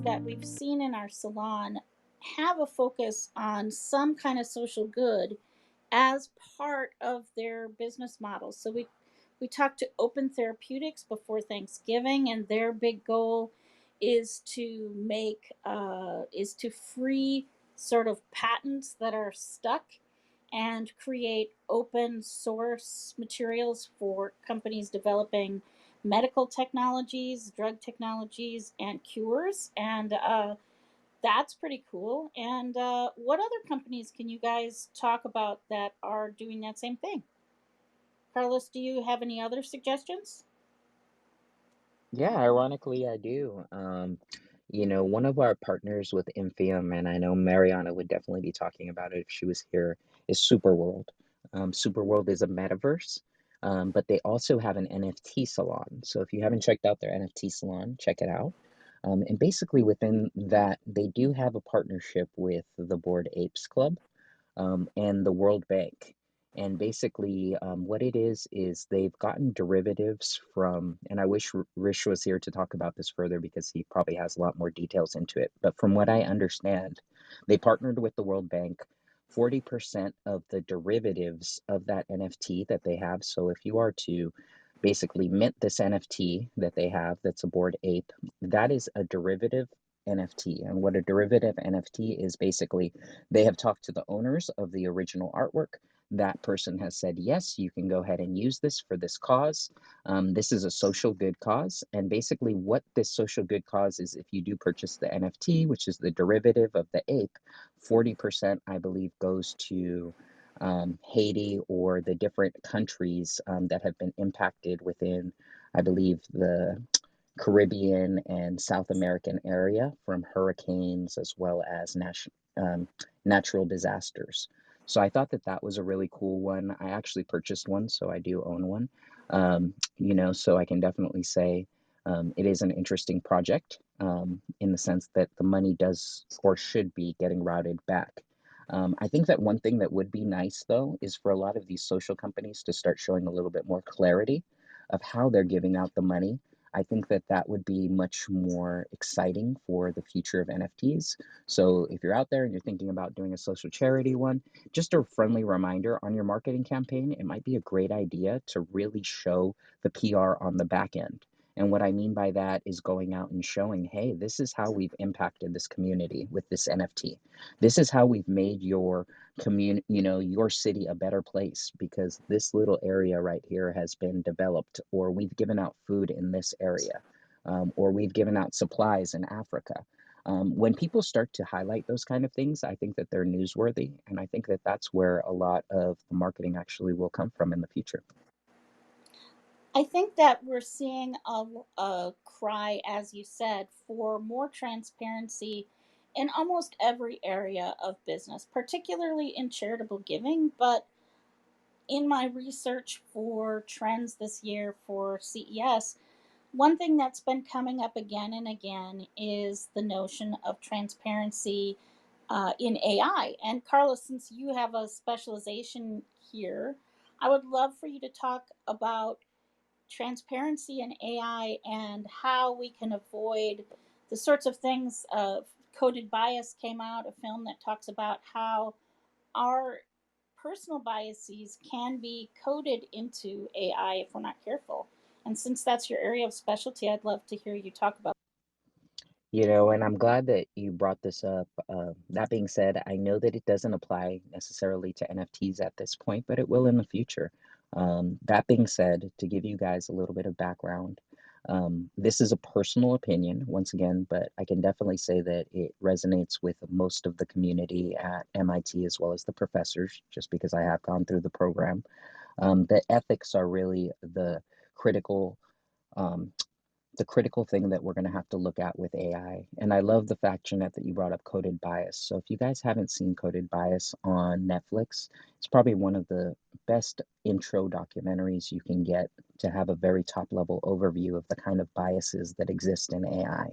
that we've seen in our salon have a focus on some kind of social good as part of their business model. So we talked to Open Therapeutics before Thanksgiving, and their big goal is to free sort of patents that are stuck and create open source materials for companies developing medical technologies, drug technologies, and cures. And that's pretty cool. And what other companies can you guys talk about that are doing that same thing? Carlos, do you have any other suggestions? Yeah, ironically, I do. One of our partners with Infiom, and I know Mariana would definitely be talking about it if she was here, is Superworld. Superworld is a metaverse, but they also have an NFT salon. So if you haven't checked out their NFT salon, check it out. And basically, within that, they do have a partnership with the Bored Apes Club and the World Bank. And basically, what it is they've gotten derivatives from, and I wish Rish was here to talk about this further because he probably has a lot more details into it. But from what I understand, they partnered with the World Bank. 40% of the derivatives of that NFT that they have. So if you are to basically mint this NFT that they have that's a Bored Ape, that is a derivative NFT. And what a derivative NFT is basically they have talked to the owners of the original artwork. That person has said, yes, you can go ahead and use this for this cause. This is a social good cause. And basically, what this social good cause is if you do purchase the NFT, which is the derivative of the ape, 40%, I believe, goes to Haiti or the different countries that have been impacted within, I believe, the Caribbean and South American area from hurricanes as well as natural disasters. So I thought that that was a really cool one. I actually purchased one, so I do own one. So I can definitely say it is an interesting project in the sense that the money does or should be getting routed back. I think that one thing that would be nice, though, is for a lot of these social companies to start showing a little bit more clarity of how they're giving out the money. I think that that would be much more exciting for the future of NFTs. So if you're out there and you're thinking about doing a social charity one, just a friendly reminder on your marketing campaign, it might be a great idea to really show the PR on the back end. And what I mean by that is going out and showing, hey, this is how we've impacted this community with this NFT. This is how we've made your community, your city a better place because this little area right here has been developed, or we've given out food in this area, or we've given out supplies in Africa. When people start to highlight those kind of things, I think that they're newsworthy, and I think that that's where a lot of the marketing actually will come from in the future. I think that we're seeing a cry, as you said, for more transparency in almost every area of business, particularly in charitable giving. But in my research for trends this year for CES, one thing that's been coming up again and again is the notion of transparency in AI. And Carlos, since you have a specialization here, I would love for you to talk about transparency in AI and how we can avoid the sorts of things. Coded Bias came out, a film that talks about how our personal biases can be coded into AI if we're not careful. And since that's your area of specialty, I'd love to hear you talk about. And I'm glad that you brought this up. That being said, I know that it doesn't apply necessarily to NFTs at this point, but it will in the future. That being said, to give you guys a little bit of background, this is a personal opinion, once again, but I can definitely say that it resonates with most of the community at MIT as well as the professors, just because I have gone through the program. The ethics are really critical um, the critical thing that we're going to have to look at with AI. And I love the fact, Jeanette, that you brought up Coded Bias. So if you guys haven't seen Coded Bias on Netflix, it's probably one of the best intro documentaries you can get to have a very top level overview of the kind of biases that exist in AI.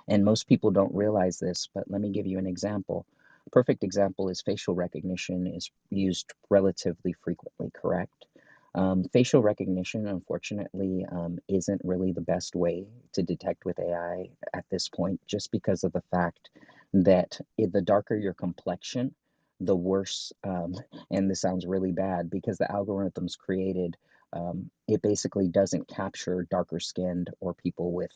And most people don't realize this, but let me give you an example. Perfect example is facial recognition is used relatively frequently, correct? Facial recognition, unfortunately, isn't really the best way to detect with AI at this point, just because of the fact that the darker your complexion, the worse. And this sounds really bad because the algorithms created, it basically doesn't capture darker skinned or people with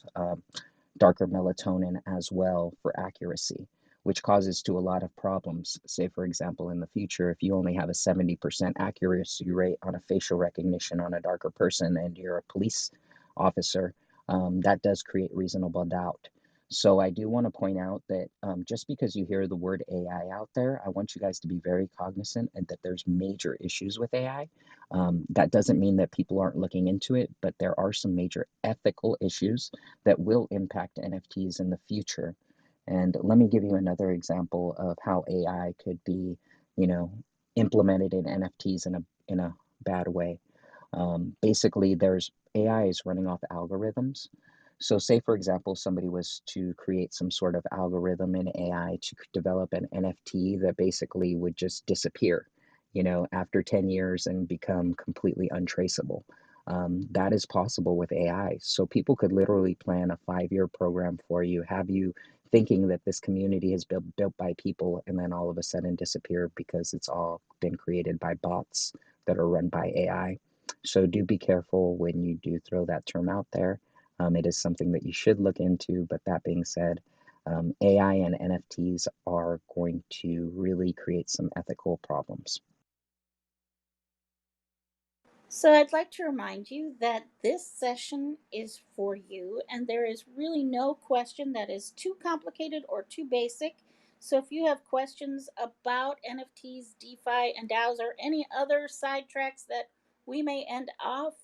darker melatonin as well for accuracy, which causes to a lot of problems. Say, for example, in the future, if you only have a 70% accuracy rate on a facial recognition on a darker person and you're a police officer, that does create reasonable doubt. So I do want to point out that just because you hear the word AI out there, I want you guys to be very cognizant and that there's major issues with AI. That doesn't mean that people aren't looking into it, but there are some major ethical issues that will impact NFTs in the future. And let me give you another example of how AI could be, you know, implemented in NFTs in a bad way. Basically, there's AI is running off algorithms. So, say for example, somebody was to create some sort of algorithm in AI to develop an NFT that basically would just disappear, after 10 years and become completely untraceable. That is possible with AI. So, people could literally plan a 5-year program for you, have you thinking that this community has been built by people, and then all of a sudden disappear because it's all been created by bots that are run by AI. So do be careful when you do throw that term out there. It is something that you should look into. But that being said, AI and NFTs are going to really create some ethical problems. So I'd like to remind you that this session is for you, and there is really no question that is too complicated or too basic. So if you have questions about NFTs, DeFi, and DAOs, or any other sidetracks that we may end up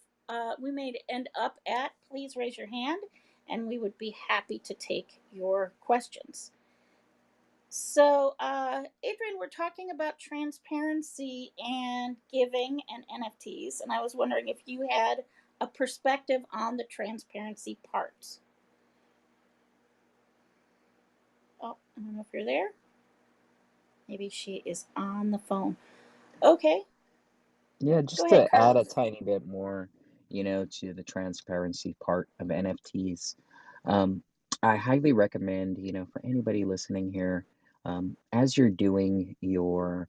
at, please raise your hand, and we would be happy to take your questions. So, Adrian, we're talking about transparency and giving and NFTs, and I was wondering if you had a perspective on the transparency part. Oh, I don't know if you're there. Maybe she is on the phone. Okay, Yeah, go just ahead, to add a Carlos. tiny bit more, to the transparency part of NFTs, um, I highly recommend, for anybody listening here, as you're doing your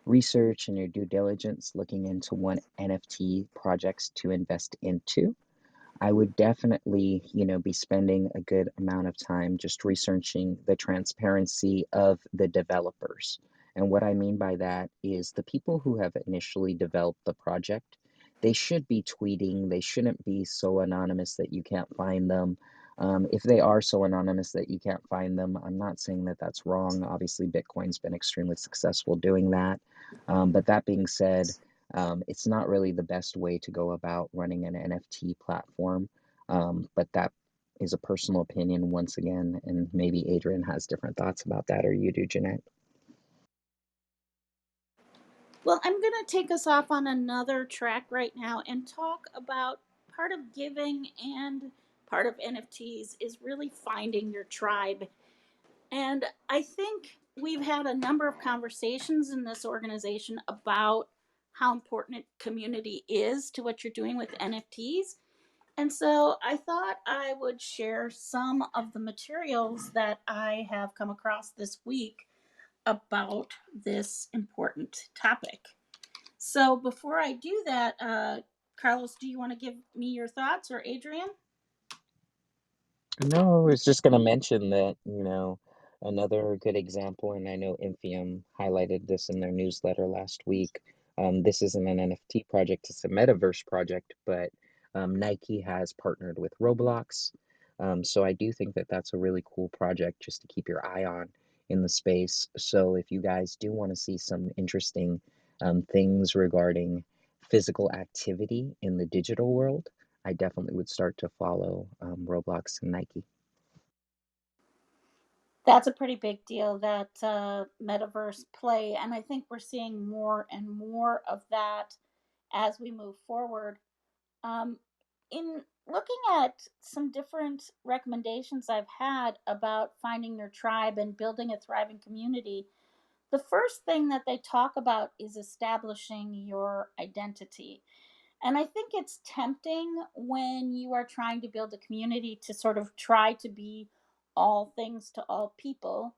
research and your due diligence looking into what NFT projects to invest into, I would definitely, be spending a good amount of time just researching the transparency of the developers. And what I mean by that is the people who have initially developed the project, they should be tweeting. They shouldn't be so anonymous that you can't find them. If they are so anonymous that you can't find them, I'm not saying that that's wrong. Obviously, Bitcoin's been extremely successful doing that. But that being said, it's not really the best way to go about running an NFT platform. But that is a personal opinion once again, and maybe Adrian has different thoughts about that, or you do, Jeanette. Well, I'm going to take us off on another track right now and talk about part of giving and part of NFTs is really finding your tribe. And I think we've had a number of conversations in this organization about how important community is to what you're doing with NFTs. And so I thought I would share some of the materials that I have come across this week about this important topic. So before I do that, Carlos, do you want to give me your thoughts, or Adrian? No, I was just going to mention that, another good example, and I know Infiom highlighted this in their newsletter last week. This isn't an NFT project, it's a metaverse project, but Nike has partnered with Roblox. So I do think that that's a really cool project just to keep your eye on in the space. So if you guys do want to see some interesting things regarding physical activity in the digital world, I definitely would start to follow Roblox and Nike. That's a pretty big deal, that metaverse play. And I think we're seeing more and more of that as we move forward. Um, in looking at some different recommendations I've had about finding your tribe and building a thriving community, the first thing that they talk about is establishing your identity. And I think it's tempting when you are trying to build a community to sort of try to be all things to all people.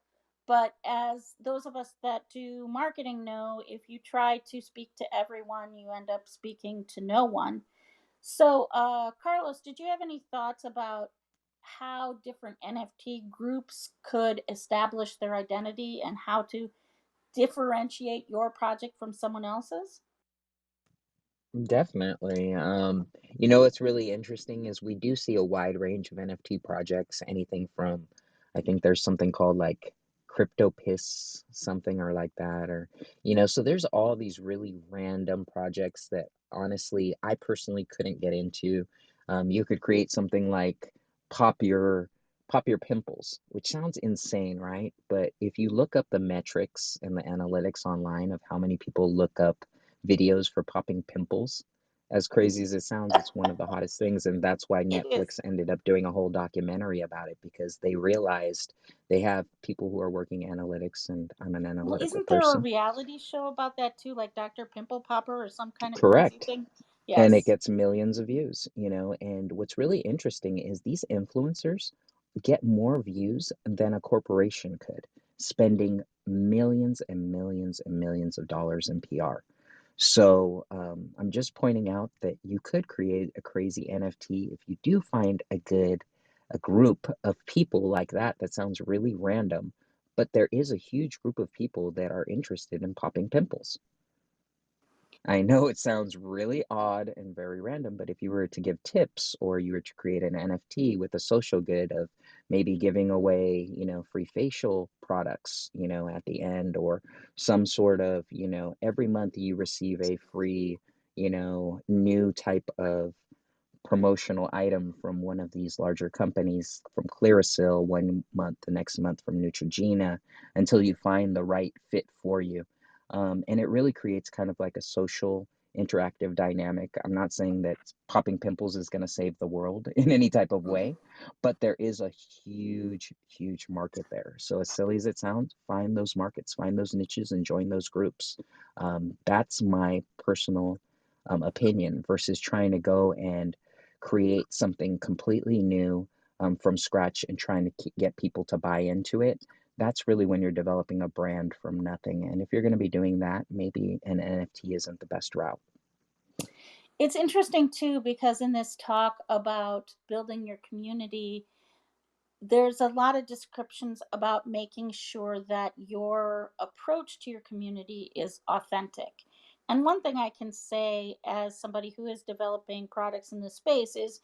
But as those of us that do marketing know, if you try to speak to everyone, you end up speaking to no one. So, Carlos, did you have any thoughts about how different NFT groups could establish their identity and how to differentiate your project from someone else's? Definitely. What's really interesting is we do see a wide range of NFT projects, anything from, I think there's something called like Crypto Piss, something or like that, so there's all these really random projects that honestly I personally couldn't get into. You could create something like Pop Your Pop Your Pimples, which sounds insane, right? But if you look up the metrics and the analytics online of how many people look up videos for popping pimples. As crazy as it sounds, it's one of the hottest things, and that's why It is. Netflix ended up doing a whole documentary about it because they realized they have people who are working analytics, and I'm an Well, analytical isn't there a person. reality show about that too, like Dr. Pimple Popper or some kind of crazy Correct. thing? And it Yes. gets millions of views. And what's really interesting is these influencers get more views than a corporation could, spending millions and millions and millions of dollars in PR. So I'm just pointing out that you could create a crazy NFT if you do find a group of people like that. That sounds really random, but there is a huge group of people that are interested in popping pimples. I know it sounds really odd and very random, but if you were to give tips or you were to create an NFT with a social good of maybe giving away free facial products at the end, or some sort of every month you receive a free new type of promotional item from one of these larger companies, from Clearasil one month, the next month from Neutrogena, until you find the right fit for you. And it really creates kind of like a social interactive dynamic. I'm not saying that popping pimples is going to save the world in any type of way, but there is a huge, huge market there. So, as silly as it sounds, find those markets, find those niches, and join those groups. That's my personal opinion versus trying to go and create something completely new from scratch and trying to get people to buy into it. That's really when you're developing a brand from nothing. And if you're going to be doing that, maybe an NFT isn't the best route. It's interesting too because in this talk about building your community, there's a lot of descriptions about making sure that your approach to your community is authentic. And one thing I can say as somebody who is developing products in this space is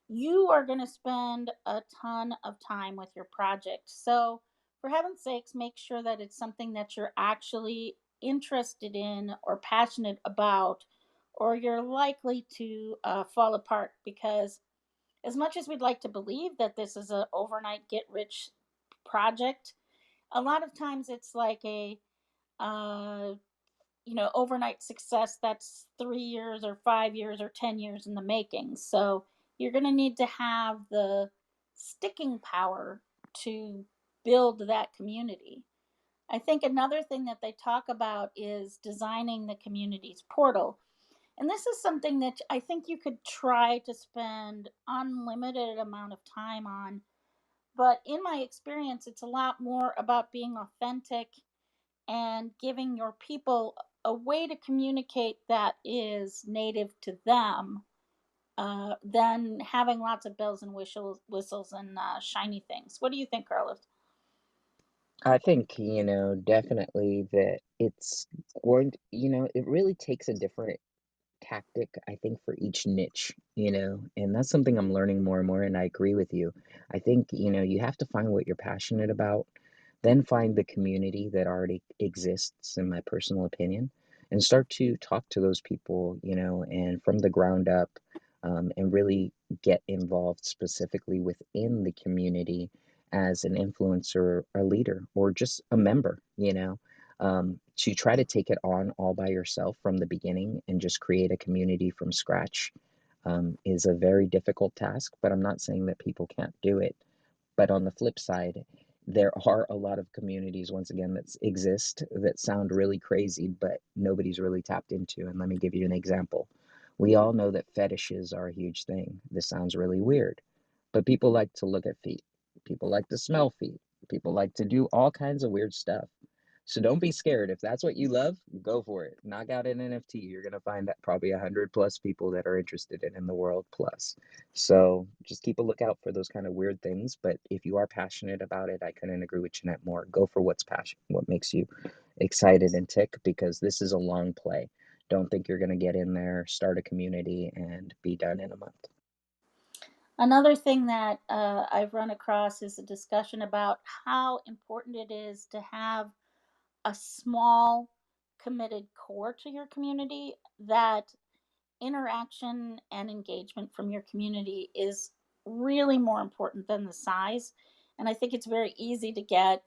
you are going to spend a ton of time with your project. So, for heaven's sakes, make sure that it's something that you're actually interested in or passionate about, or you're likely to fall apart because as much as we'd like to believe that this is an overnight get rich project, a lot of times it's like a uh, overnight success that's 3 years or 5 years or 10 years in the making. So you're going to need to have the sticking power to build that community. I think another thing that they talk about is designing the community's portal. And this is something that I think you could try to spend unlimited amount of time on. But in my experience, it's a lot more about being authentic and giving your people a way to communicate that is native to them than having lots of bells and whistles and shiny things. What do you think, Carlos? I think definitely that it really takes a different tactic, I think, for each niche, and that's something I'm learning more and more, and I agree with you. I think you have to find what you're passionate about, then find the community that already exists, in my personal opinion, and start to talk to those people and from the ground up, and really get involved specifically within the community as an influencer, a leader, or just a member. To try to take it on all by yourself from the beginning and just create a community from scratch is a very difficult task, but I'm not saying that people can't do it. But on the flip side, there are a lot of communities, once again, that exist that sound really crazy, but nobody's really tapped into. And let me give you an example. We all know that fetishes are a huge thing. This sounds really weird, but people like to look at feet. People like to smell feet. People like to do all kinds of weird stuff. So don't be scared. If that's what you love, go for it. Knock out an NFT. You're going to find that probably 100 plus people that are interested in the world plus. So just keep a lookout for those kind of weird things. But if you are passionate about it, I couldn't agree with Jeanette more. Go for what's passion, what makes you excited and tick, because this is a long play. Don't think you're going to get in there, start a community, and be done in a month. Another thing that I've run across is a discussion about how important it is to have a small, committed core to your community. That interaction and engagement from your community is really more important than the size. And I think it's very easy to get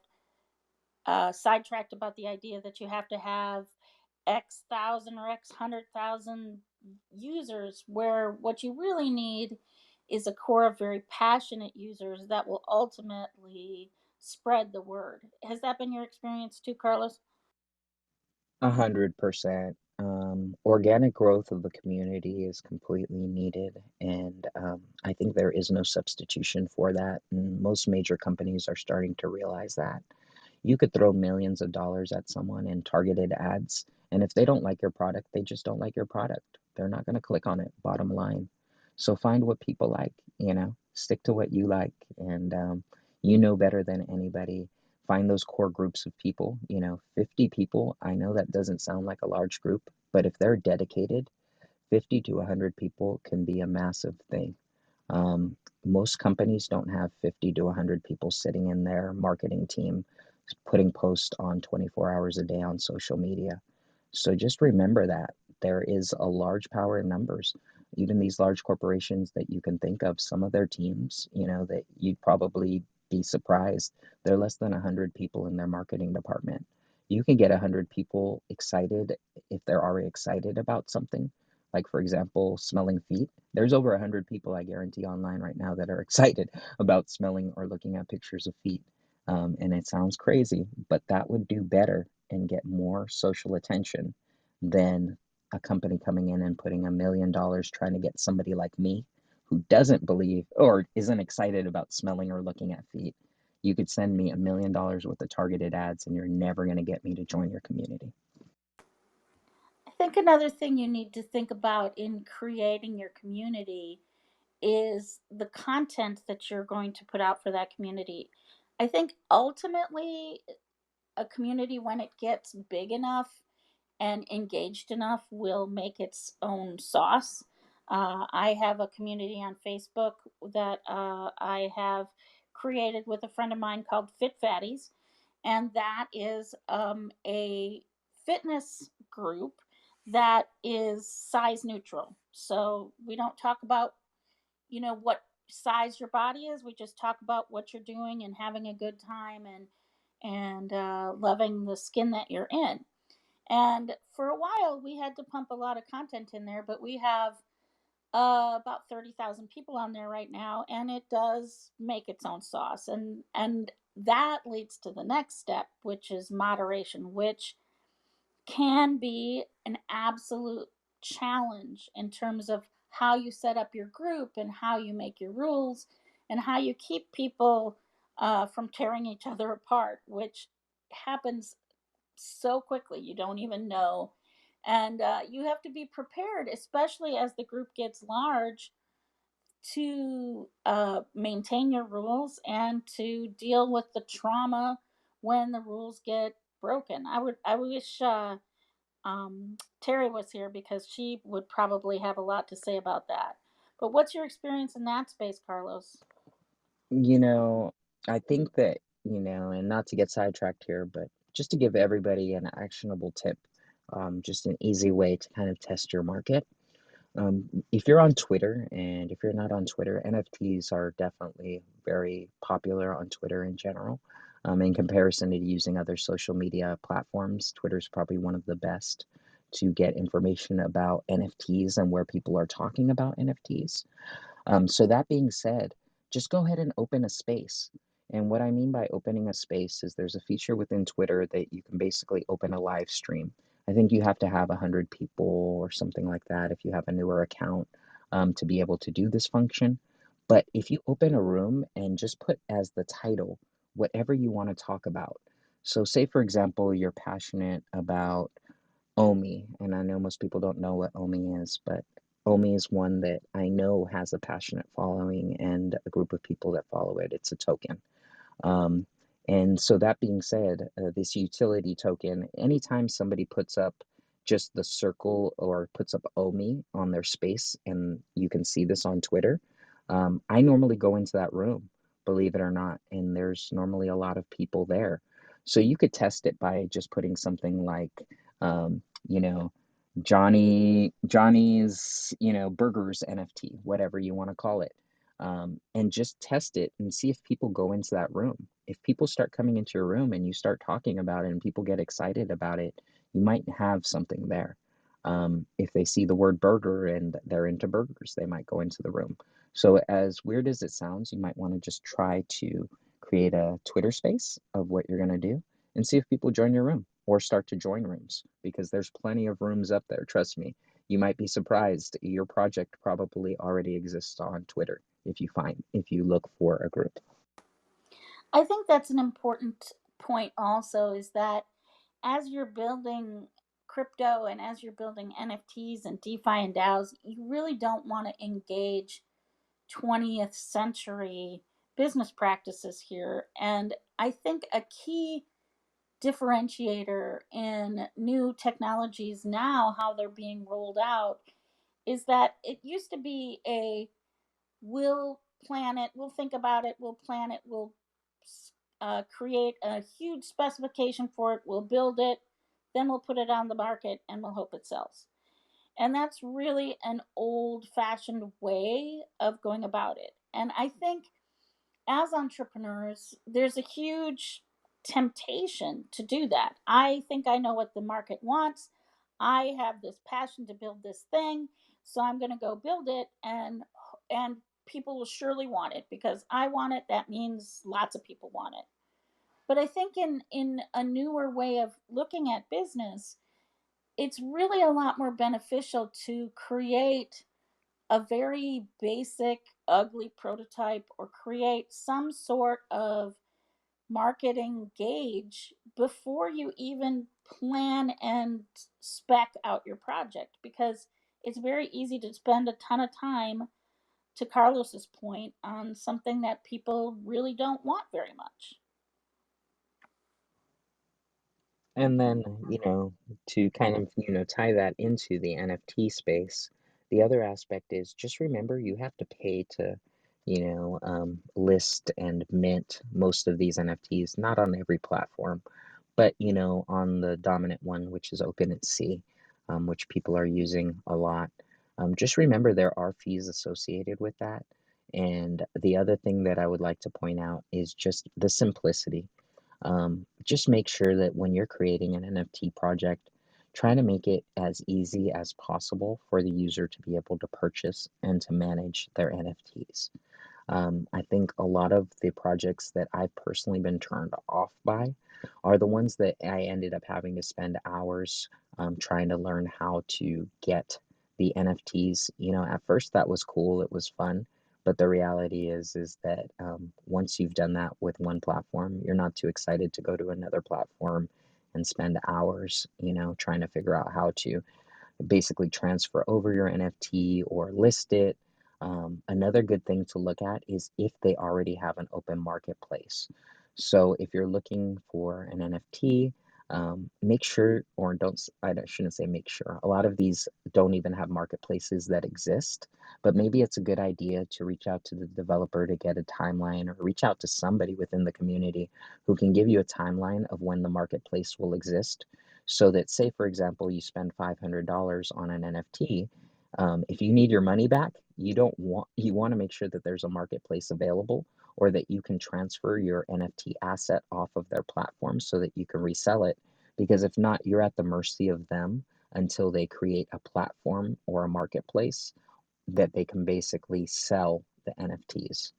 sidetracked about the idea that you have to have X thousand or X 100,000 users, where what you really need is a core of very passionate users that will ultimately spread the word. Has that been your experience too, Carlos? 100%. Organic growth of the community is completely needed, and I think there is no substitution for that. And most major companies are starting to realize that. You could throw millions of dollars at someone in targeted ads, and if they don't like your product, they just don't like your product. They're not going to click on it, bottom line. So find what people like, stick to what you like, and you know better than anybody. Find those core groups of people, 50 people. I know that doesn't sound like a large group, but if they're dedicated, 50 to 100 people can be a massive thing. Most companies don't have 50 to 100 people sitting in their marketing team putting posts on 24 hours a day on social media. So just remember that there is a large power in numbers. Even these large corporations that you can think of, some of their teams, that you'd probably be surprised, they're less than 100 people in their marketing department. You can get 100 people excited if they're already excited about something. Like, for example, smelling feet. There's over 100 people, I guarantee, online right now that are excited about smelling or looking at pictures of feet. And it sounds crazy, but that would do better and get more social attention than a company coming in and putting $1 million trying to get somebody like me who doesn't believe or isn't excited about smelling or looking at feet. You could send me $1 million worth of targeted ads and you're never going to get me to join your community. I think another thing you need to think about in creating your community is the content that you're going to put out for that community. I think ultimately, a community, when it gets big enough and engaged enough, will make its own sauce. I have a community on Facebook that I have created with a friend of mine called Fit Fatties, and that is a fitness group that is size neutral. So we don't talk about what size your body is. We just talk about what you're doing and having a good time, and loving the skin that you're in. And for a while, we had to pump a lot of content in there, but we have about 30,000 people on there right now, and it does make its own sauce. And that leads to the next step, which is moderation, which can be an absolute challenge in terms of how you set up your group and how you make your rules and how you keep people from tearing each other apart, which happens so quickly you don't even know. And you have to be prepared, especially as the group gets large, to maintain your rules and to deal with the trauma when the rules get broken. I wish Terry was here, because she would probably have a lot to say about that. But what's your experience in that space, Carlos? You know, I think that, and not to get sidetracked here, but just to give everybody an actionable tip, just an easy way to kind of test your market. If you're on Twitter, and if you're not on Twitter, NFTs are definitely very popular on Twitter in general. In comparison to using other social media platforms, Twitter's probably one of the best to get information about NFTs and where people are talking about NFTs. So that being said, just go ahead and open a space. And what I mean by opening a space is there's a feature within Twitter that you can basically open a live stream. I think you have to have 100 people or something like that if you have a newer account to be able to do this function. But if you open a room and just put as the title whatever you want to talk about. So, say for example, you're passionate about Omi, and I know most people don't know what Omi is, but Omi is one that I know has a passionate following and a group of people that follow it. It's a token. Um, and so that being said, this utility token, anytime somebody puts up just the circle or puts up OMI on their space, and you can see this on Twitter, I normally go into that room, believe it or not, and there's normally a lot of people there. So you could test it by just putting something like, you know, Johnny's, burgers NFT, whatever you want to call it, and just test it and see if people go into that room. If people start coming into your room and you start talking about it and people get excited about it, you might have something there. If they see the word burger and they're into burgers, they might go into the room. So, as weird as it sounds, you might want to just try to create a Twitter space of what you're going to do and see if people join your room or start to join rooms because there's plenty of rooms up there. Trust me. You might be surprised. Your project probably already exists on Twitter if you look for a group. I think that's an important point also, is that as you're building crypto and as you're building NFTs and DeFi and DAOs, you really don't want to engage 20th century business practices here. And I think a key differentiator in new technologies now, how they're being rolled out, is that it used to be a we'll plan it, we'll think about it, we'll plan it, we'll create a huge specification for it, we'll build it, then we'll put it on the market and we'll hope it sells. And that's really an old fashioned way of going about it. And I think as entrepreneurs, there's a huge temptation to do that. I think I know what the market wants. I have this passion to build this thing, so I'm going to go build it, and people will surely want it because I want it. That means lots of people want it. But I think in a newer way of looking at business, it's really a lot more beneficial to create a very basic, ugly prototype or create some sort of marketing gauge before you even plan and spec out your project, because it's very easy to spend a ton of time, to Carlos's point, on something that people really don't want very much. And then, to kind of, tie that into the NFT space, the other aspect is just remember you have to pay to, list and mint most of these NFTs, not on every platform, but, on the dominant one, which is OpenSea, which people are using a lot. Just remember there are fees associated with that. And the other thing that I would like to point out is just the simplicity. Just make sure that when you're creating an NFT project, try to make it as easy as possible for the user to be able to purchase and to manage their NFTs. I think a lot of the projects that I've personally been turned off by are the ones that I ended up having to spend hours trying to learn how to get the NFTs. At first that was cool, it was fun, but the reality is that once you've done that with one platform, you're not too excited to go to another platform and spend hours, trying to figure out how to basically transfer over your NFT or list it. Another good thing to look at is if they already have an open marketplace. So if you're looking for an NFT, make sure, or don't, shouldn't say make sure. A lot of these don't even have marketplaces that exist, but maybe it's a good idea to reach out to the developer to get a timeline or reach out to somebody within the community who can give you a timeline of when the marketplace will exist so that, say, for example, you spend $500 on an NFT. If you need your money back, you want to make sure that there's a marketplace available or that you can transfer your NFT asset off of their platform so that you can resell it. Because if not, you're at the mercy of them until they create a platform or a marketplace that they can basically sell the NFTs.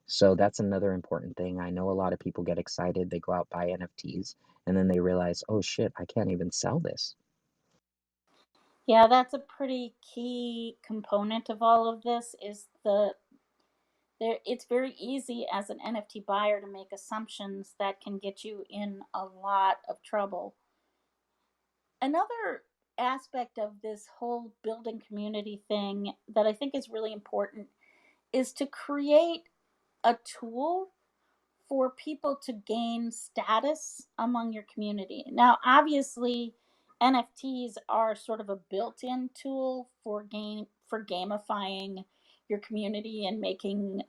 So that's another important thing. I know a lot of people get excited, they go out buy NFTs, and then they realize, oh shit, I can't even sell this. Yeah, that's a pretty key component of all of this is it's very easy as an NFT buyer to make assumptions that can get you in a lot of trouble. Another aspect of this whole building community thing that I think is really important is to create a tool for people to gain status among your community. Now, obviously, NFTs are sort of a built-in tool for gamifying your community and making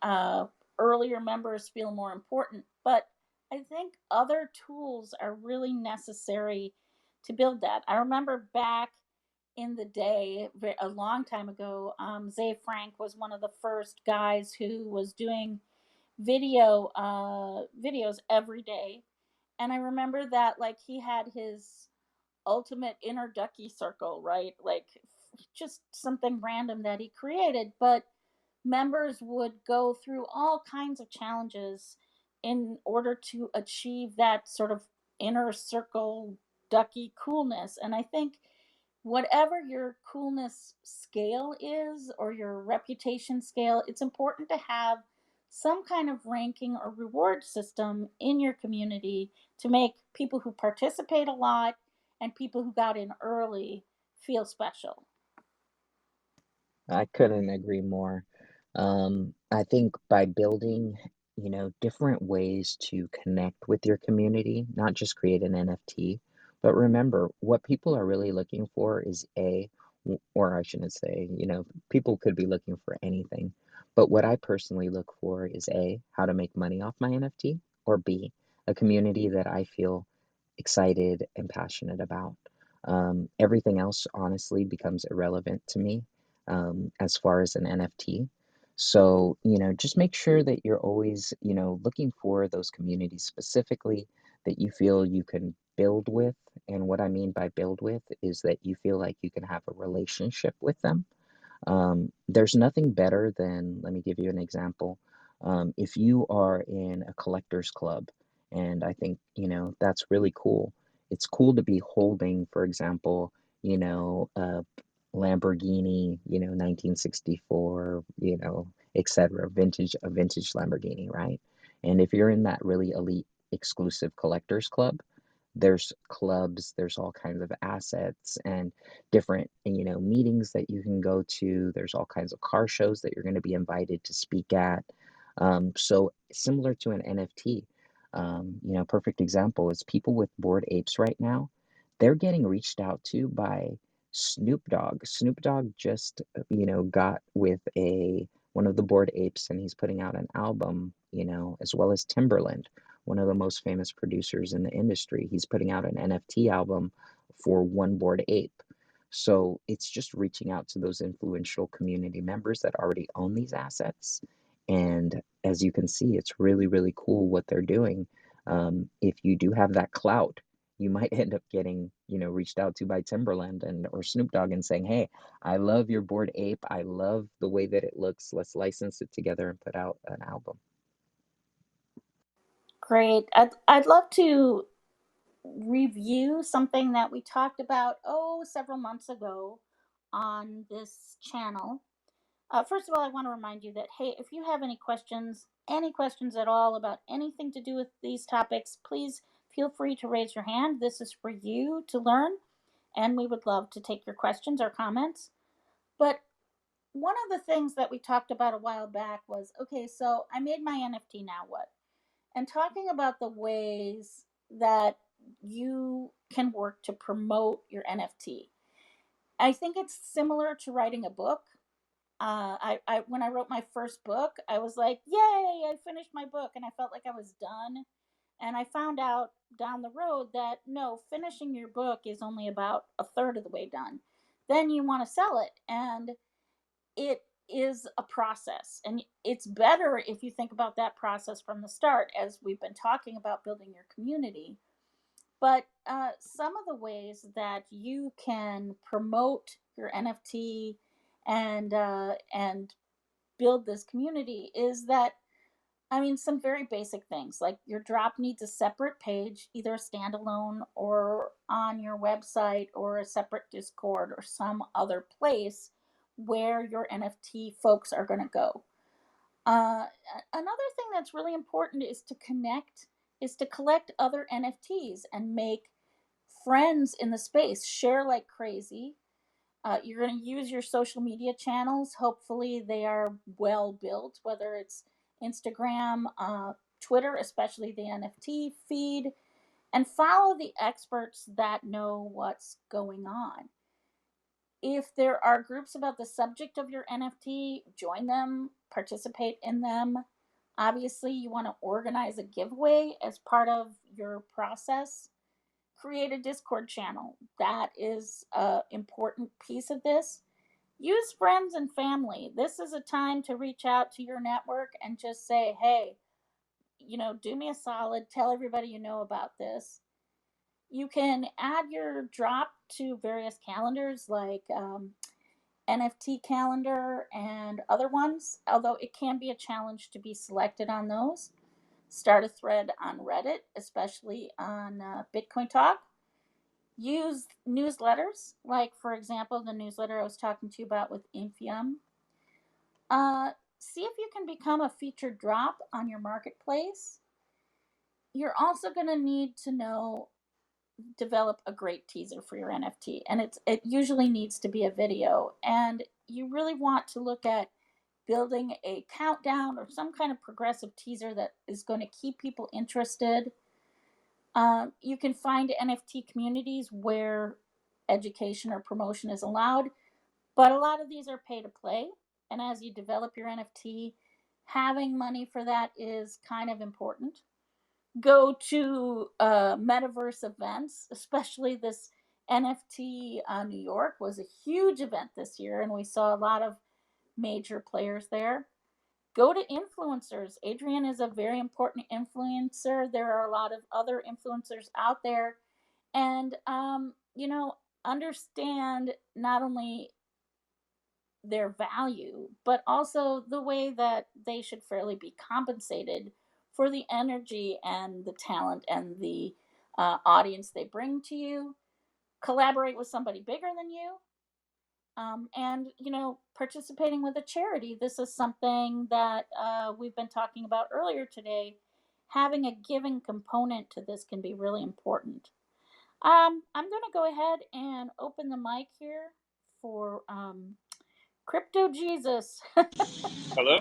earlier members feel more important. But I think other tools are really necessary to build that. I remember back in the day, a long time ago, Zay Frank was one of the first guys who was doing videos every day, and I remember that like he had his ultimate inner ducky circle, right? Like just something random that he created, but members would go through all kinds of challenges in order to achieve that sort of inner circle ducky coolness. And I think whatever your coolness scale is or your reputation scale, it's important to have some kind of ranking or reward system in your community to make people who participate a lot and people who got in early feel special. I couldn't agree more. I think by building, different ways to connect with your community, not just create an NFT, but remember what people are really looking for is or I shouldn't say, people could be looking for anything, but what I personally look for is A, how to make money off my NFT, or B, a community that I feel excited and passionate about. Everything else honestly becomes irrelevant to me as far as an NFT. So, just make sure that you're always, looking for those communities specifically that you feel you can build with. And what I mean by build with is that you feel like you can have a relationship with them. There's nothing better than, let me give you an example. If you are in a collector's club, and I think, that's really cool. It's cool to be holding, for example, a Lamborghini, 1964, etc., a vintage Lamborghini, right? And if you're in that really elite exclusive collectors club, there's clubs, there's all kinds of assets and different, meetings that you can go to. There's all kinds of car shows that you're going to be invited to speak at. So similar to an NFT, perfect example is people with Bored Apes right now. They're getting reached out to by Snoop Dogg. Snoop Dogg just, got with one of the Bored Apes, and he's putting out an album, as well as Timberland, one of the most famous producers in the industry. He's putting out an NFT album for one Bored Ape. So it's just reaching out to those influential community members that already own these assets. And as you can see, it's really, really cool what they're doing. If you do have that clout, you might end up getting, reached out to by Timberland and or Snoop Dogg and saying, "Hey, I love your Bored Ape. I love the way that it looks. Let's license it together and put out an album." Great. I'd love to review something that we talked about, several months ago on this channel. First of all, I want to remind you that, hey, if you have any questions at all about anything to do with these topics, please feel free to raise your hand. This is for you to learn, and we would love to take your questions or comments. But one of the things that we talked about a while back was, okay, so I made my NFT, now what? And talking about the ways that you can work to promote your NFT. I think it's similar to writing a book. I when I wrote my first book, I was like, "Yay! I finished my book," and I felt like I was done. And I found out down the road that no, finishing your book is only about a third of the way done. Then you want to sell it, and it is a process. And it's better if you think about that process from the start, as we've been talking about building your community. But some of the ways that you can promote your NFT and build this community is that I mean, some very basic things like your drop needs a separate page, either a standalone or on your website or a separate Discord or some other place where your NFT folks are going to go. Another thing that's really important is to collect other NFTs and make friends in the space, share like crazy. You're going to use your social media channels. Hopefully, they are well built, whether it's Instagram, Twitter, especially the NFT feed, and follow the experts that know what's going on. If there are groups about the subject of your NFT, join them, participate in them. Obviously, you want to organize a giveaway as part of your process. Create a Discord channel. That is an important piece of this. Use friends and family. This is a time to reach out to your network and just say, hey, do me a solid, tell everybody you know about this. You can add your drop to various calendars like NFT calendar and other ones, although it can be a challenge to be selected on those. Start a thread on Reddit, especially on Bitcoin Talk. Use newsletters, like, for example, the newsletter I was talking to you about with Infiom. See if you can become a featured drop on your marketplace. You're also going to need to develop a great teaser for your NFT, and it usually needs to be a video. And you really want to look at building a countdown or some kind of progressive teaser that is going to keep people interested. You can find NFT communities where education or promotion is allowed, but a lot of these are pay to play. And as you develop your NFT, having money for that is kind of important. Go to metaverse events, especially this NFT New York was a huge event this year, and we saw a lot of major players there. Go to influencers. Adrian is a very important influencer. There are a lot of other influencers out there, and understand not only their value, but also the way that they should fairly be compensated for the energy and the talent and the audience they bring to you. Collaborate with somebody bigger than you. And, participating with a charity. This is something that we've been talking about earlier today. Having a giving component to this can be really important. I'm going to go ahead and open the mic here for Crypto Jesus. Hello?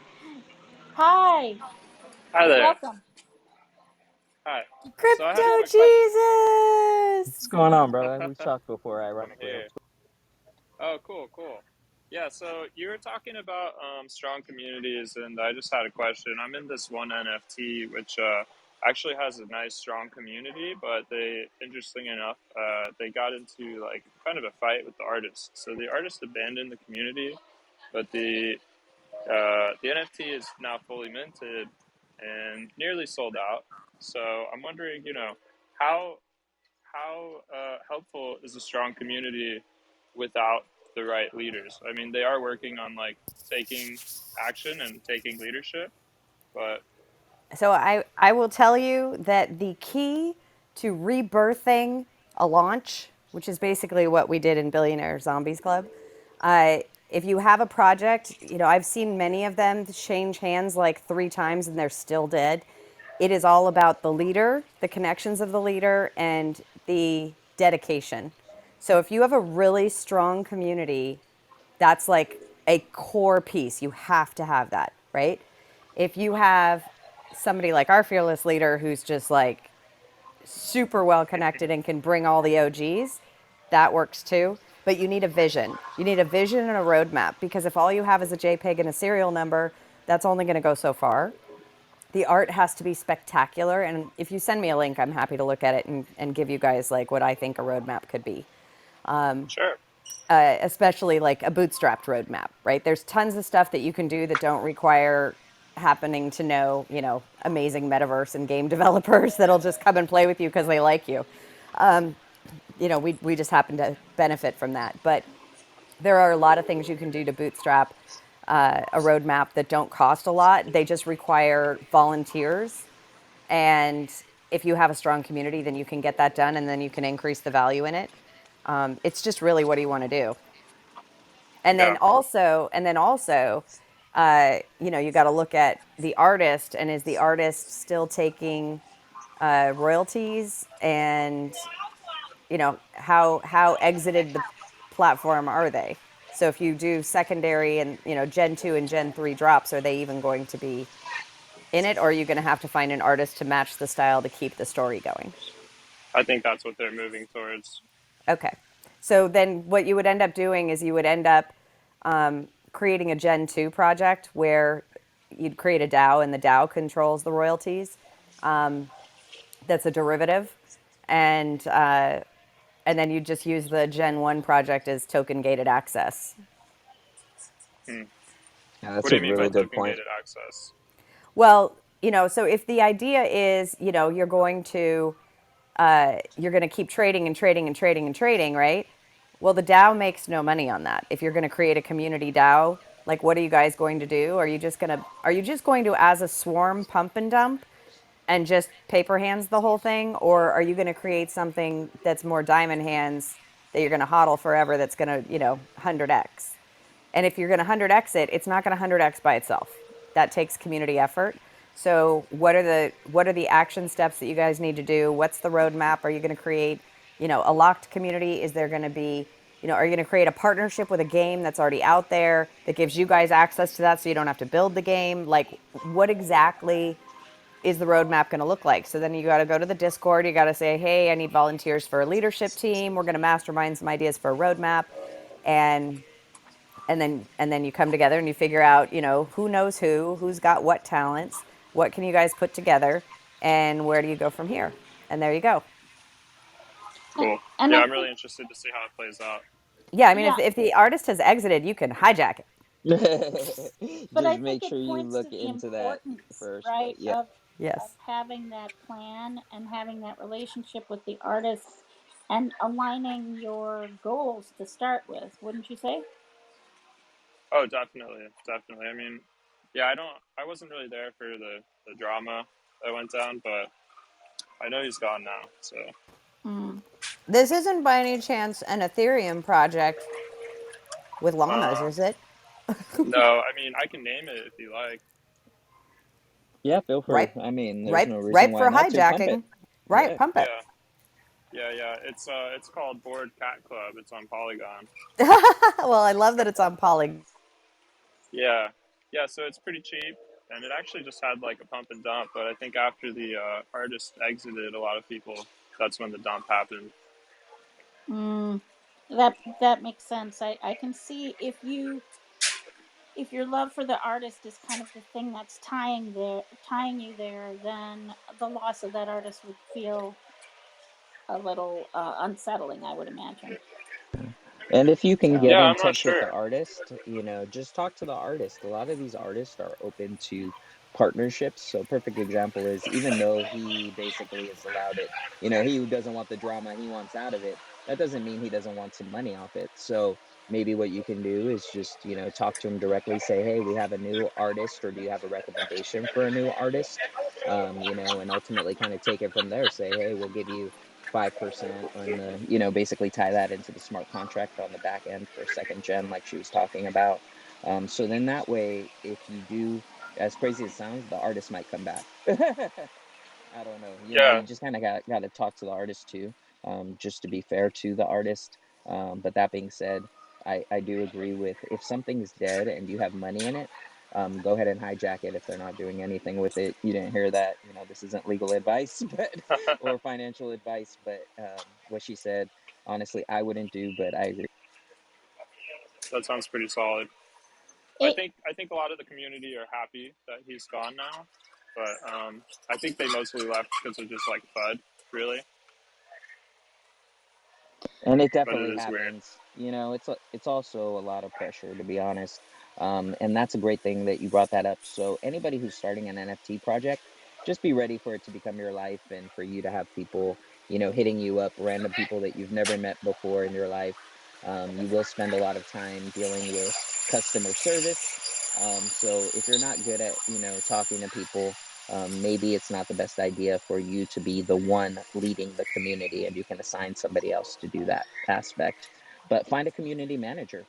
Hi, Hi there. welcome. Hi. So I have Crypto a question. What's Jesus! going on, brother? We've talked before, I'm ironically. here. Oh, cool, cool. Yeah, so you were talking about strong communities, and I just had a question. I'm in this one NFT, which actually has a nice, strong community, but interesting enough, they got into like kind of a fight with the artist. So the artist abandoned the community, but the NFT is now fully minted and nearly sold out. So I'm wondering, how helpful is a strong community without the right leaders? I mean, they are working on like taking action and taking leadership, but So I will tell you that the key to rebirthing a launch, which is basically what we did in Billionaire Zombies Club, if you have a project, I've seen many of them change hands like 3 times and they're still dead. It is all about the leader, the connections of the leader, and the dedication. So if you have a really strong community, that's like a core piece. You have to have that, right? If you have somebody like our fearless leader who's just like super well connected and can bring all the OGs, that works too. But you need a vision. You need a vision and a roadmap because if all you have is a JPEG and a serial number, that's only going to go so far. The art has to be spectacular. And if you send me a link, I'm happy to look at it and give you guys like what I think a roadmap could be. sure. Especially like a bootstrapped roadmap, right? There's tons of stuff that you can do that don't require happening to know, amazing metaverse and game developers that'll just come and play with you because they like you. We just happen to benefit from that. But there are a lot of things you can do to bootstrap. a roadmap that don't cost a lot. They just require volunteers. And if you have a strong community, then you can get that done and then you can increase the value in it. It's just really what do you want to do? And Yeah, then also, you got to look at the artist, and is the artist still taking royalties, and how exited the platform are they? So if you do secondary and Gen 2 and Gen 3 drops, are they even going to be in it, or are you going to have to find an artist to match the style to keep the story going? I think that's what they're moving towards. Okay. So then what you would end up doing is you would end up creating a Gen 2 project where you'd create a DAO and the DAO controls the royalties. That's a derivative. And then you just use the Gen 1 project as token gated access. Hmm. Yeah, What that's do a you mean by really good token point. gated access? Well, so if the idea is, you're going to keep trading and trading and trading and trading, right? Well, the DAO makes no money on that. If you're going to create a community DAO, like what are you guys going to do? Are you just going to as a swarm pump and dump and just paper hands the whole thing, or are you going to create something that's more diamond hands that you're going to hodl forever that's going to, 100x? And if you're going to 100x it, it's not going to 100x by itself. That takes community effort. So what are the action steps that you guys need to do? What's the roadmap? Are you going to create, a locked community? Is there going to be, are you going to create a partnership with a game that's already out there that gives you guys access to that so you don't have to build the game? Like, what exactly is the roadmap going to look like? So then you got to go to the Discord. You got to say, hey, I need volunteers for a leadership team. We're going to mastermind some ideas for a roadmap, and and then you come together and you figure out, who knows who's got what talents, what can you guys put together, and where do you go from here? And there you go. Cool. And Yeah, I I'm think, really interested to see how it plays out. Yeah, I mean, if yeah, if the artist has exited, you can hijack it. but I Just think make it sure you points look to the into that importance, first, right, but yeah. of Yes. having that plan and having that relationship with the artist and aligning your goals to start with, wouldn't you say? Oh, definitely, definitely. I mean, yeah, I wasn't really there for the drama that went down, but I know he's gone now. So, Mm. This isn't by any chance an Ethereum project with llamas, uh, is it? no, I mean, I can name it if you like. Yeah, feel free. Ripe, I mean, there's ripe, no reason ripe why for not to pump it. hijacking. Right, Yeah. pump it. Yeah, yeah. It's called Board Cat Club. It's on Polygon. Well, I love that it's on Poly. Yeah, yeah. So it's pretty cheap, and it actually just had like a pump and dump. But I think after the artist exited, a lot of people. That's when the dump happened. Mm. That makes sense. I can see if your love for the artist is kind of the thing that's tying you there, then the loss of that artist would feel a little unsettling, I would imagine. And if you can So, get Yeah, in I'm not touch with the sure. artist, just talk to the artist. A lot of these artists are open to partnerships. So, perfect example is even though he basically is allowed it, he doesn't want the drama, he wants out of it. That doesn't mean he doesn't want some money off it. So, maybe what you can do is just, talk to him directly, say, hey, we have a new artist, or do you have a recommendation for a new artist? And ultimately kind of take it from there. Say, hey, we'll give you 5% on the, basically tie that into the smart contract on the back end for second gen, like she was talking about. So then that way, if you do, as crazy as it sounds, the artist might come back. I don't know. Yeah, You just kind of got to talk to the artist too, just to be fair to the artist. But that being said, I do agree with if something's dead and you have money in it, go ahead and hijack it if they're not doing anything with it. You didn't hear that. This isn't legal advice, but or financial advice. But what she said, honestly, I wouldn't do, but I agree. that sounds pretty solid. it I think a lot of the community are happy that he's gone now, but I think they mostly left because of just like FUD, really. And it But it definitely is weird. happens. It's also a lot of pressure, to be honest. And that's a great thing that you brought that up. So anybody who's starting an NFT project, just be ready for it to become your life and for you to have people, hitting you up, random people that you've never met before in your life. You will spend a lot of time dealing with customer service. So if you're not good at, talking to people, maybe it's not the best idea for you to be the one leading the community, and you can assign somebody else to do that aspect. But find a community manager.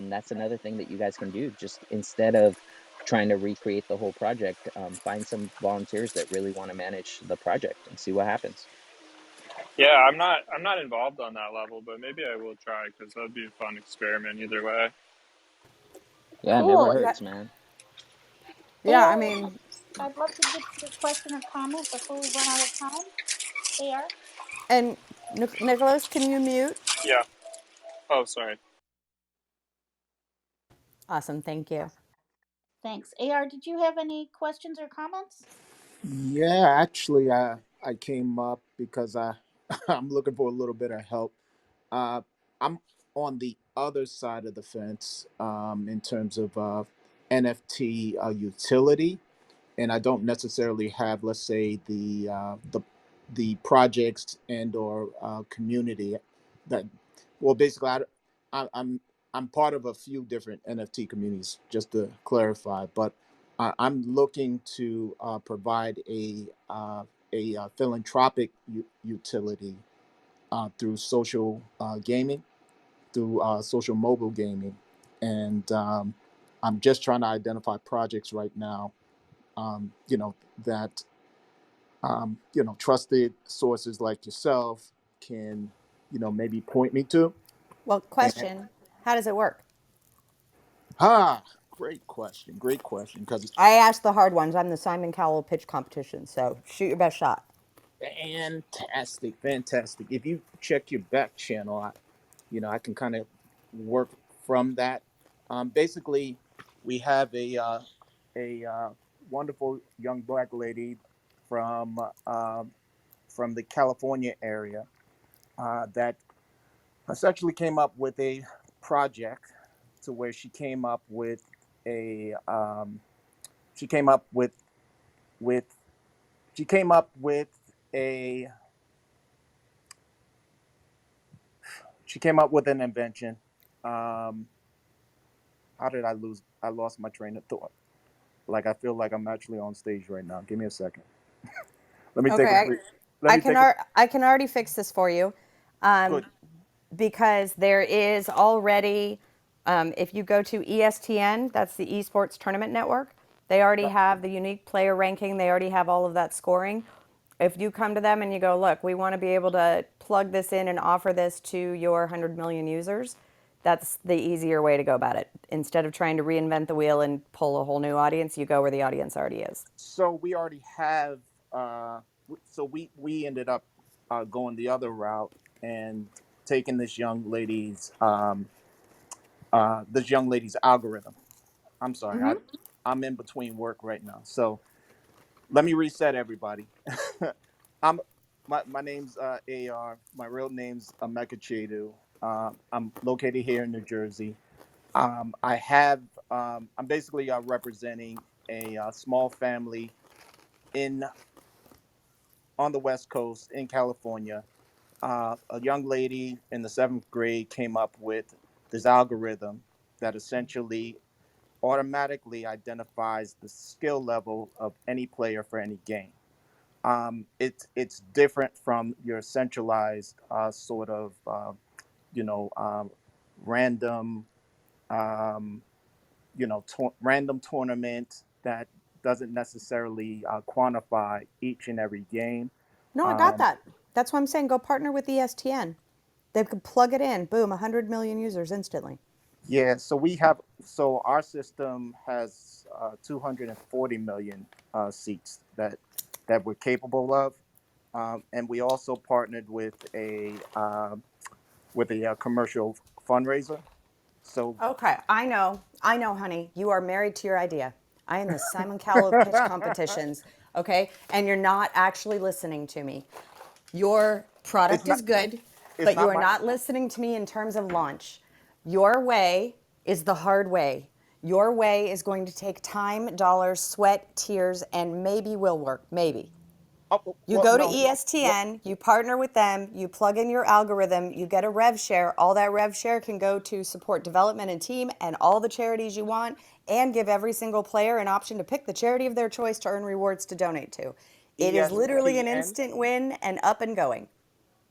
That's another thing that you guys can do. Just instead of trying to recreate the whole project, find some volunteers that really want to manage the project and see what happens. Yeah, I'm not involved on that level, but maybe I will try because that'd be a fun experiment either way. Yeah, it never Cool. Yeah, hurts, man. yeah. I AR, mean, I'd love to get your question or comment before we run out of time. AR, and Nicholas, can you mute? Yeah. Oh, sorry. Awesome, thank you. thanks. AR, did you have any questions or comments? Yeah, actually, I came up because I I'm looking for a little bit of help. Uh, I'm on the other side of the fence in terms of NFT utility, and I don't necessarily have, let's say, the projects and or community that. Well, basically, I, I'm I'm part of a few different NFT communities, just to clarify. But I'm looking to provide a philanthropic utility through social gaming, through social mobile gaming, and I'm just trying to identify projects right now that trusted sources like yourself can maybe point me to. Well, And question: how does it work? great question, because I asked the hard ones. I'm the Simon Cowell pitch competition, so shoot your best shot. fantastic. If you check your back channel, I can kind of work from that. Basically, we have a wonderful young black lady from from the California area that essentially came up with a project to where a she came up with she came up with a she came up with an invention. Um, how did I lost my train of thought. Like, I feel like I'm actually on stage right now. Give me a second. Let me take a Okay, brief. Let me take a I can already fix this for you. Um, good. because there is already, if you go to ESTN, that's the Esports Tournament Network, they already have the unique player ranking, they already have all of that scoring. If you come to them and you go, look, we want to be able to plug this in and offer this to your 100 million users, that's the easier way to go about it. Instead of trying to reinvent the wheel and pull a whole new audience, you go where the audience already is. So we already have. So we ended up going the other route and taking this young lady's algorithm. I'm sorry. I'm in between work right now. So let me reset everybody. I'm my name's AR. My real name's Emeka Chedu. I'm located here in New Jersey. I'm basically representing a small family in on the West Coast in California. A young lady in the seventh grade came up with this algorithm that essentially automatically identifies the skill level of any player for any game. It's different from your centralized sort of you know um, random um, random tournament that doesn't necessarily quantify each and every game. No, I got Um, that. That's why I'm saying go partner with ESTN. They could plug it in, boom, 100 million users instantly. yeah, so our system has 240 million seats that we're capable of, and we also partnered with a commercial fundraiser. So Okay, I know, honey. You are married to your idea. I am the Simon Cowell of pitch competitions, okay? And you're not actually listening to me. Your it's product not is good, it's but you not are my not listening to me in terms of launch. Your way is the hard way. Your way is going to take time, dollars, sweat, tears, and maybe will work. Maybe. Oh, You well, go to no. Well, ESTN, you partner with them, you plug in your algorithm, you get a rev share. All that rev share can go to support development and team and all the charities you want, and give every single player an option to pick the charity of their choice to earn rewards to donate to. It is literally an ESPN, instant win and up and going.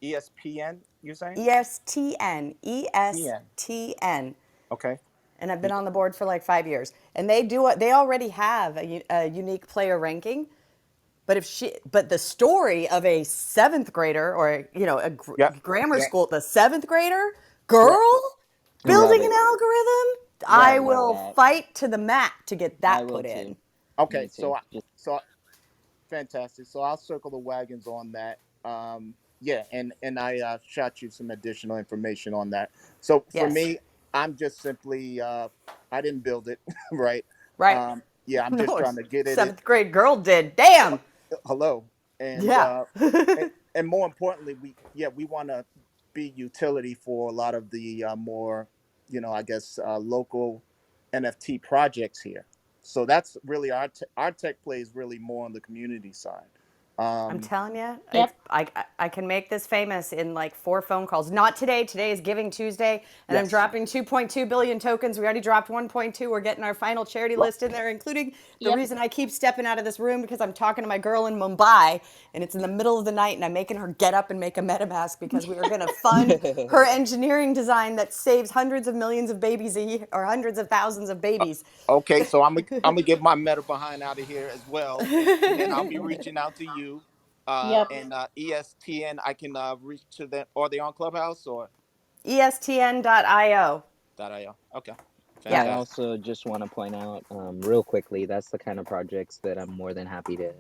ESPN, you're saying? ESTN, TN. ESTN. Okay. And I've been on the board for like 5 years. And they already have a unique player ranking. But the story of a seventh grader, or a Yep. grammar Yeah. school, the seventh grader Correct. girl Love building an it. algorithm, Gotta I love will that. fight to the mat to get I that will put too. in. Okay. Me too. Just So fantastic. So I'll circle the wagons on that. Yeah, and I shot you some additional information on that. So for Yes, me, I'm just simply I didn't build it, right? right. Yeah, I'm just No, trying to get it. seventh grade girl did. Damn. Hello, and Yeah. and more importantly, we want to be utility for a lot of the more, I guess, local NFT projects here. So that's really our tech play is really more on the community side. I'm um telling you, Yep. I can make this famous in like 4 phone calls. Not today. Today is Giving Tuesday, and I'm yes. dropping 2.2 billion tokens. We already dropped 1.2. We're getting our final charity Well, list in there, including the Yep. reason I keep stepping out of this room because I'm talking to my girl in Mumbai, and it's in the middle of the night, and I'm making her get up and make a MetaMask because we are going to fund her engineering design that saves hundreds of millions of babies a year, or hundreds of thousands of babies. okay, so I'm gonna get my meta behind out of here as well, and then I'll be reaching out to you. Yep. And ESTN, I can reach to them. Are they on Clubhouse or ESTN.io. .io? Okay, Yeah. I fantastic. also just want to point out, real quickly, that's the kind of projects that I'm more than happy to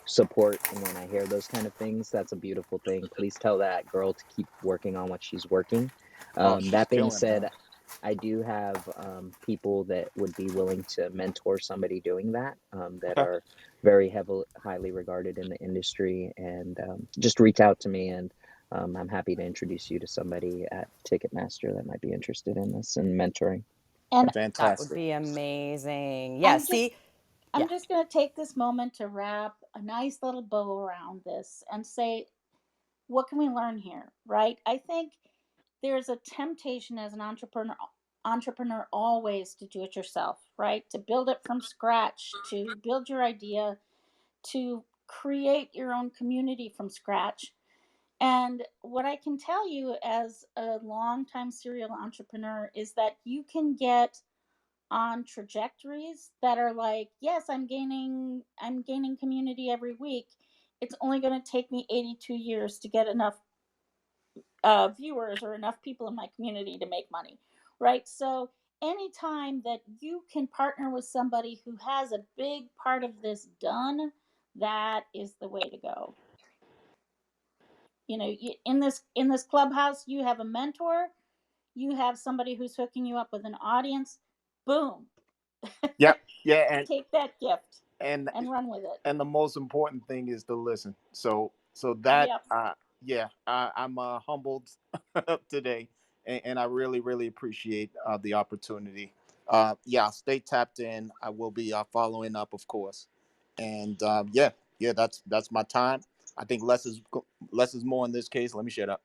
support. And when I hear those kind of things, that's a beautiful thing. Please tell that girl to keep working on what she's working. Oh, she's That being killing, said, man. I do have people that would be willing to mentor somebody doing that, that Okay. are very highly regarded in the industry, and just reach out to me, and I'm happy to introduce you to somebody at Ticketmaster that might be interested in this and mentoring. And That would Fantastic. be amazing. Yeah, I'm just see? I'm Yeah. just going to take this moment to wrap a nice little bow around this and say, what can we learn here, right? I think there's a temptation as an entrepreneur always to do it yourself, right? To build it from scratch, to build your idea, to create your own community from scratch. And what I can tell you as a longtime serial entrepreneur is that you can get on trajectories that are like, yes, I'm gaining community every week. It's only going to take me 82 years to get enough viewers or enough people in my community to make money, right? So anytime that you can partner with somebody who has a big part of this done, that is the way to go. In this clubhouse, you have a mentor, you have somebody who's hooking you up with an audience. Boom. Yep. Yeah, Take that gift and and run with it. and the most important thing is to listen. So that Yep. yeah, I'm humbled today, and I really really appreciate the opportunity. Yeah, stay tapped in. I will be following up, of course, and yeah, that's my time. I think less is more in this case. Let me shut up.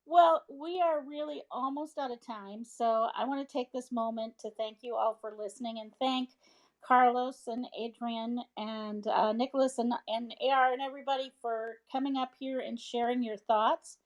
Well, we are really almost out of time, so I want to take this moment to thank you all for listening and thank Carlos and Adrian and Nicholas and AR and everybody for coming up here and sharing your thoughts.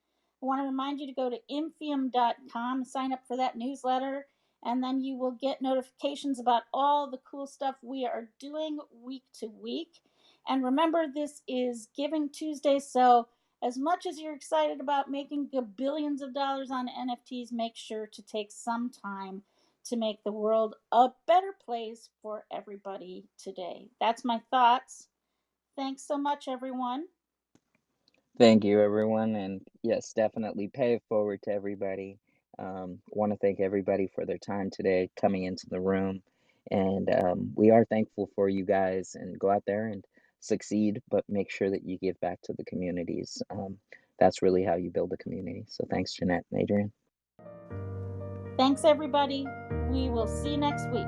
I want to remind you to go to infiom.com, sign up for that newsletter, and then you will get notifications about all the cool stuff we are doing week to week. And remember, this is Giving Tuesday, so as much as you're excited about making billions of dollars on NFTs, make sure to take some time to make the world a better place for everybody today. That's my thoughts. Thanks so much, everyone. Thank you, everyone. And yes, definitely pay it forward to everybody. Want to thank everybody for their time today coming into the room. And we are thankful for you guys, and go out there and succeed, but make sure that you give back to the communities. That's really how you build a community. So thanks, Jeanette and Adrian. Thanks, everybody. We will see you next week.